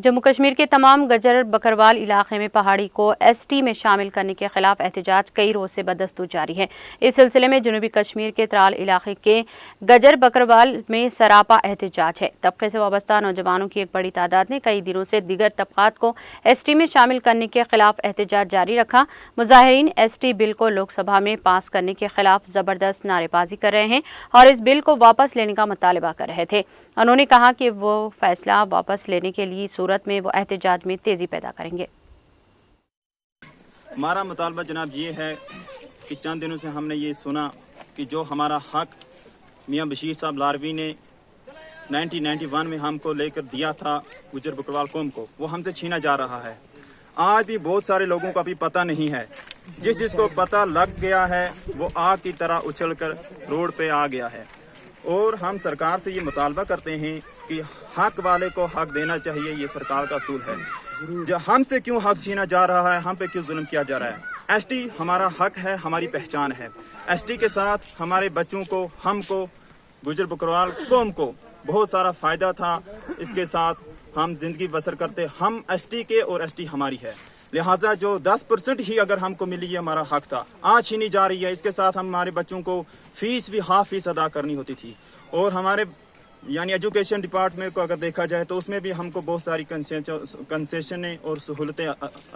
जम्मू कश्मीर के तमाम गजर बकरवाल इलाके में पहाड़ी को एसटी में शामिल करने के खिलाफ एहतजाज कई रोज से बदस्तूर जारी है। इस सिलसिले में जनूबी कश्मीर के त्राल इलाके के गजर बकरवाल में सरापा एहतजाज है। तबके से वाबस्ता नौजवानों की एक बड़ी तादाद ने कई दिनों से दीगर तबकात को एसटी में शामिल करने के खिलाफ एहतजाज जारी रखा। मुजाहिरीन एसटी बिल को लोकसभा में पास करने के खिलाफ जबरदस्त नारेबाजी कर रहे हैं और इस बिल को वापस लेने का मुतालबा कर रहे थे। उन्होंने कहा कि वो फैसला वापस लेने के लिए सूरत में वो एहतजाज में तेजी पैदा करेंगे। हमारा मुतालबा जनाब ये है कि चंद दिनों से हमने ये सुना कि जो हमारा हक मियां बशीर साहब लारवी ने 1991 में हमको लेकर दिया था गुजर बकरवाल कौम को, वो हमसे छीना जा रहा है। आज भी बहुत सारे लोगों को अभी पता नहीं है। जिसको पता लग गया है वो आग की तरह उछलकर रोड पे आ गया है। और हम सरकार से ये मुतालबा करते हैं कि हक वाले को हक देना चाहिए, ये सरकार का असूल है। जो हमसे क्यों हक छीना जा रहा है, हम पे क्यों जुल्म किया जा रहा है। एसटी हमारा हक है, हमारी पहचान है। एसटी के साथ हमारे बच्चों को, हमको, गुजर बकरवाल कौम को बहुत सारा फ़ायदा था। इसके साथ हम जिंदगी बसर करते, हम एसटी के और एसटी हमारी है। लिहाजा जो 10% ही अगर हमको मिली, ये हमारा हक था, आज छीनी जा रही है। इसके साथ हमारे बच्चों को फीस भी हाफ फीस अदा करनी होती थी। और हमारे यानी एजुकेशन डिपार्टमेंट को अगर देखा जाए तो उसमें भी हमको बहुत सारी कंसेशनें और सहूलतें